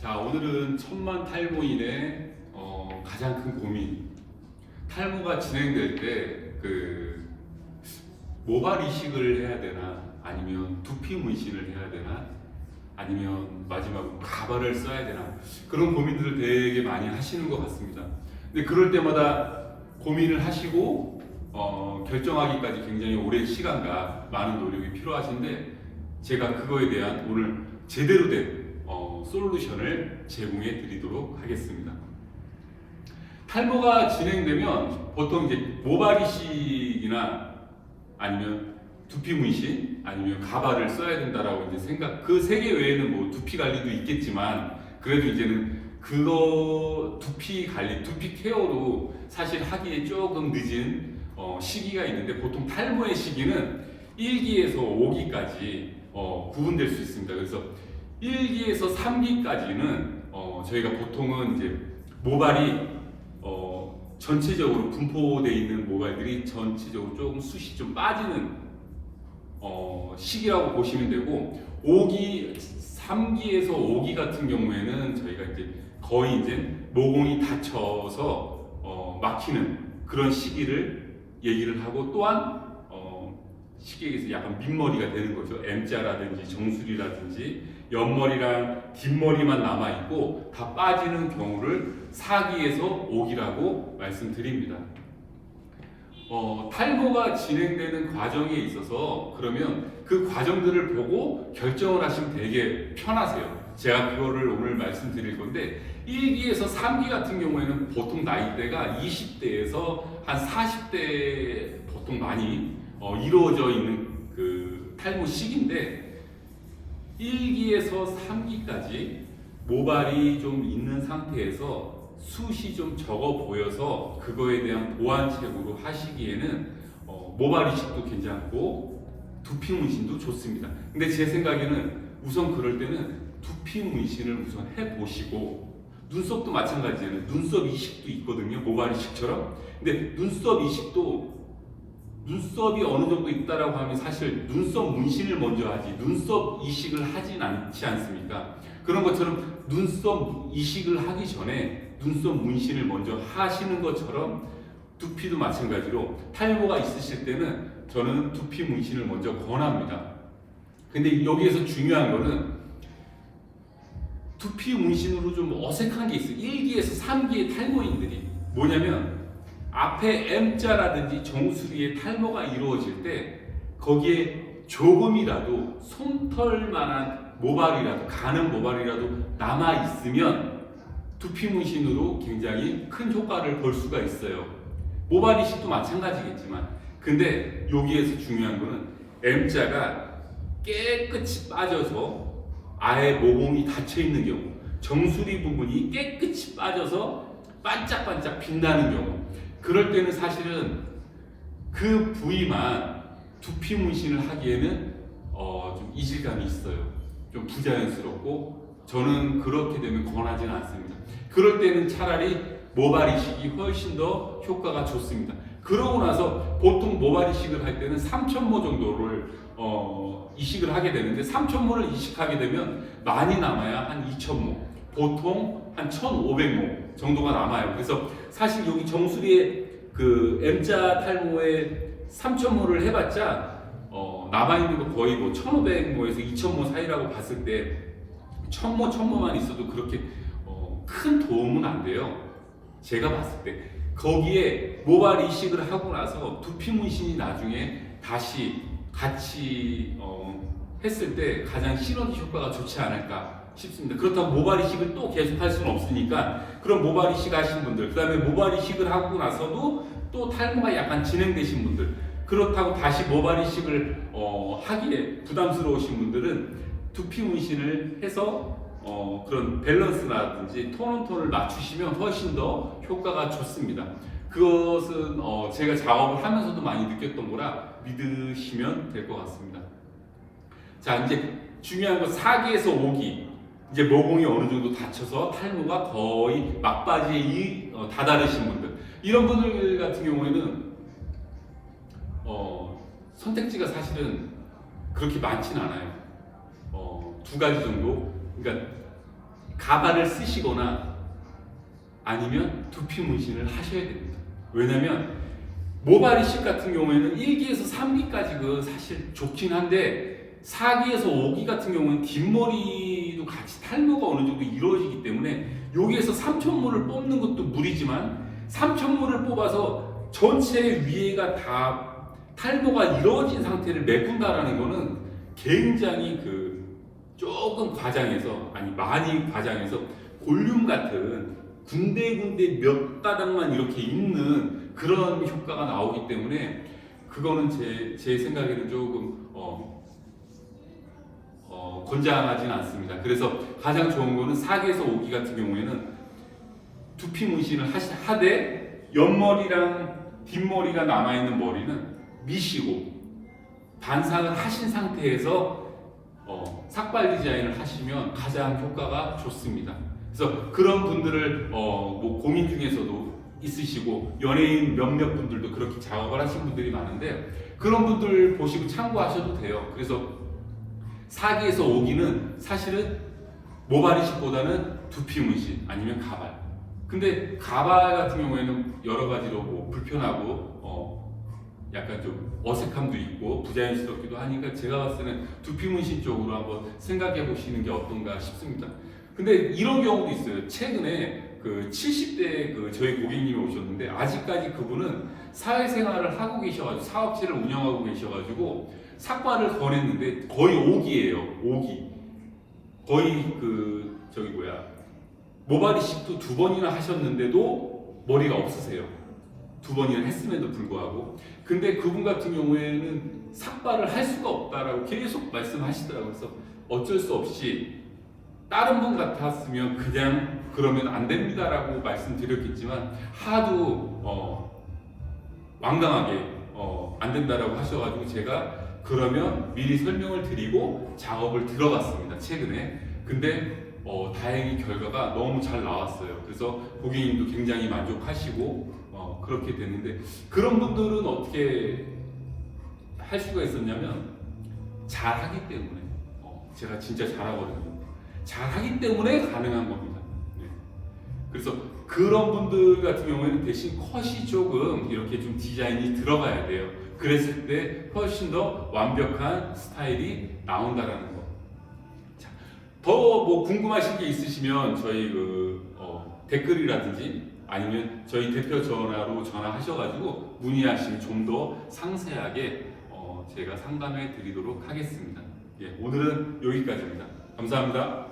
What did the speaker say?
자, 오늘은 천만 탈모인의 가장 큰 고민. 탈모가 진행될 때 모발 이식을 해야 되나, 아니면 두피 문신을 해야 되나, 아니면 마지막으로 가발을 써야 되나, 그런 고민들을 되게 많이 하시는 것 같습니다. 근데 그럴 때마다 고민을 하시고 결정하기까지 굉장히 오랜 시간과 많은 노력이 필요하신데, 제가 그거에 대한 오늘 제대로 된 솔루션을 제공해 드리도록 하겠습니다. 탈모가 진행되면 보통 이제 모발 이식이나 아니면 두피 문신 아니면 가발을 써야 된다라고 이제 그 세 개 외에는 뭐 두피 관리도 있겠지만, 그래도 이제는 그거 두피 관리, 두피 케어도 사실 하기에 조금 늦은 시기가 있는데, 보통 탈모의 시기는 1기에서 5기까지 구분될 수 있습니다. 그래서 1기에서 3기까지는 저희가 보통은 이제 모발이 전체적으로 분포되어 있는 모발들이 전체적으로 조금 숱이 좀 빠지는 시기라고 보시면 되고, 3기에서 5기 같은 경우에는 저희가 이제 거의 이제 모공이 닫혀서 막히는 그런 시기를 얘기를 하고, 또한 시기에서 약간 민머리가 되는 거죠. M자라든지 정수리라든지 옆머리랑 뒷머리만 남아있고 다 빠지는 경우를 4기에서 5기라고 말씀드립니다. 탈모가 진행되는 과정에 있어서 그러면 그 과정들을 보고 결정을 하시면 되게 편하세요. 제가 그거를 오늘 말씀드릴 건데, 1기에서 3기 같은 경우에는 보통 나이대가 20대에서 한 40대 보통 많이 이루어져 있는 그 탈모 시기인데, 1기에서 3기까지 모발이 좀 있는 상태에서 숱이 좀 적어 보여서 그거에 대한 보완책으로 하시기에는 모발 이식도 괜찮고 두피 문신도 좋습니다. 근데 제 생각에는 우선 그럴 때는 두피 문신을 우선 해보시고, 눈썹도 마찬가지예요. 눈썹 이식도 있거든요, 모발 이식처럼. 근데 눈썹 이식도 눈썹이 어느 정도 있다라고 하면 사실 눈썹 문신을 먼저 하지 눈썹 이식을 하진 않지 않습니까? 그런 것처럼 눈썹 이식을 하기 전에 눈썹 문신을 먼저 하시는 것처럼, 두피도 마찬가지로 탈모가 있으실 때는 저는 두피 문신을 먼저 권합니다. 근데 여기에서 중요한 거는 두피 문신으로 좀 어색한 게 있어요. 1기에서 3기의 탈모인들이 뭐냐면, 앞에 M자라든지 정수리에 탈모가 이루어질 때 거기에 조금이라도 솜털만한 모발이라도, 가는 모발이라도 남아 있으면 두피 문신으로 굉장히 큰 효과를 볼 수가 있어요. 모발 이식도 마찬가지겠지만, 근데 여기에서 중요한 거는 M자가 깨끗이 빠져서 아예 모공이 닫혀 있는 경우, 정수리 부분이 깨끗이 빠져서 반짝반짝 빛나는 경우, 그럴 때는 사실은 그 부위만 두피 문신을 하기에는 좀 이질감이 있어요. 좀 부자연스럽고, 저는 그렇게 되면 권하지는 않습니다. 그럴 때는 차라리 모발 이식이 훨씬 더 효과가 좋습니다. 그러고 나서 보통 모발 이식을 할 때는 3,000모 정도를 이식을 하게 되는데, 3,000모를 이식하게 되면 많이 남아야 한 2,000모, 보통 한 1,500모 정도가 남아요. 그래서 사실 여기 정수리에 그 M자 탈모에 3,000모를 해봤자 남아있는 거 거의 뭐 1,500모에서 2,000모 사이라고 봤을 때 1,000모, 1,000모만 있어도 그렇게 큰 도움은 안 돼요. 제가 봤을 때 거기에 모발 이식을 하고 나서 두피 문신이 나중에 다시 같이 했을 때 가장 시너지 효과가 좋지 않을까 싶습니다. 그렇다고 모발 이식을 또 계속 할 수는 없으니까, 그럼 모발 이식 하신 분들, 그 다음에 모발 이식을 하고 나서도 또 탈모가 약간 진행되신 분들, 그렇다고 다시 모발 이식을 하기에 부담스러우신 분들은 두피 문신을 해서 그런 밸런스라든지 톤온톤을 맞추시면 훨씬 더 효과가 좋습니다. 그것은 제가 작업을 하면서도 많이 느꼈던 거라 믿으시면 될 것 같습니다. 자, 이제 중요한 건 4기에서 5기, 이제 모공이 어느 정도 닫혀서 탈모가 거의 막바지에 다다르신 분들, 이런 분들 같은 경우에는 선택지가 사실은 그렇게 많진 않아요. 두 가지 정도. 그러니까 가발을 쓰시거나 아니면 두피 문신을 하셔야 됩니다. 왜냐면 모발이식 같은 경우에는 1기에서 3기까지 그 사실 좋긴 한데 4기에서 5기 같은 경우는 뒷머리도 같이 탈모가 어느 정도 이루어지기 때문에 여기에서 삼천모를 뽑는 것도 무리지만 삼천모를 뽑아서 전체 위에가 다 탈모가 이루어진 상태를 메꾼다라는 거는 굉장히 조금 과장해서, 아니 많이 과장해서 볼륨 같은 군데군데 몇 가닥만 이렇게 있는 그런 효과가 나오기 때문에 그거는 제 생각에는 조금 권장하지는 않습니다. 그래서 가장 좋은 거는 4기에서 5기 같은 경우에는 두피 문신을 하되 옆머리랑 뒷머리가 남아있는 머리는 미시고 반삭을 하신 상태에서 삭발 디자인을 하시면 가장 효과가 좋습니다. 그래서 그런 분들을 뭐 고민 중에서도 있으시고 연예인 몇몇 분들도 그렇게 작업을 하신 분들이 많은데 그런 분들 보시고 참고하셔도 돼요. 그래서 4기에서 5기는 사실은 모발이식보다는 두피 문신 아니면 가발. 근데 가발 같은 경우에는 여러 가지로 뭐 불편하고 약간 좀 어색함도 있고 부자연스럽기도 하니까 제가 봤을 때는 두피 문신 쪽으로 한번 생각해 보시는 게 어떤가 싶습니다. 근데 이런 경우도 있어요. 최근에 70대 저희 고객님이 오셨는데 아직까지 그분은 사회생활을 하고 계셔가지고 사업체를 운영하고 계셔가지고 삭발을 권했는데 거의 5기예요. 5기. 거의 모발이식도 2번이나 하셨는데도 머리가 없으세요. 2번이나 했음에도 불구하고. 근데 그분 같은 경우에는 삭발을 할 수가 없다라고 계속 말씀하시더라고요. 그래서 어쩔 수 없이 다른 분 같았으면 그냥 그러면 안 됩니다라고 말씀드렸겠지만 하도 완강하게 안 된다라고 하셔가지고 제가 그러면 미리 설명을 드리고 작업을 들어갔습니다. 최근에. 근데 다행히 결과가 너무 잘 나왔어요. 그래서 고객님도 굉장히 만족하시고 그렇게 됐는데 그런 분들은 어떻게 할 수가 있었냐면 잘하기 때문에 제가 진짜 잘하거든요. 잘하기 때문에 가능한 겁니다. 네. 그래서 그런 분들 같은 경우에는 대신 컷이 조금 이렇게 좀 디자인이 들어가야 돼요. 그랬을 때 훨씬 더 완벽한 스타일이 나온다라는 거. 자, 더 뭐 궁금하신 게 있으시면 저희 댓글이라든지 아니면 저희 대표 전화로 전화하셔가지고 문의하시면 좀 더 상세하게 제가 상담해 드리도록 하겠습니다. 예, 오늘은 여기까지입니다. 감사합니다.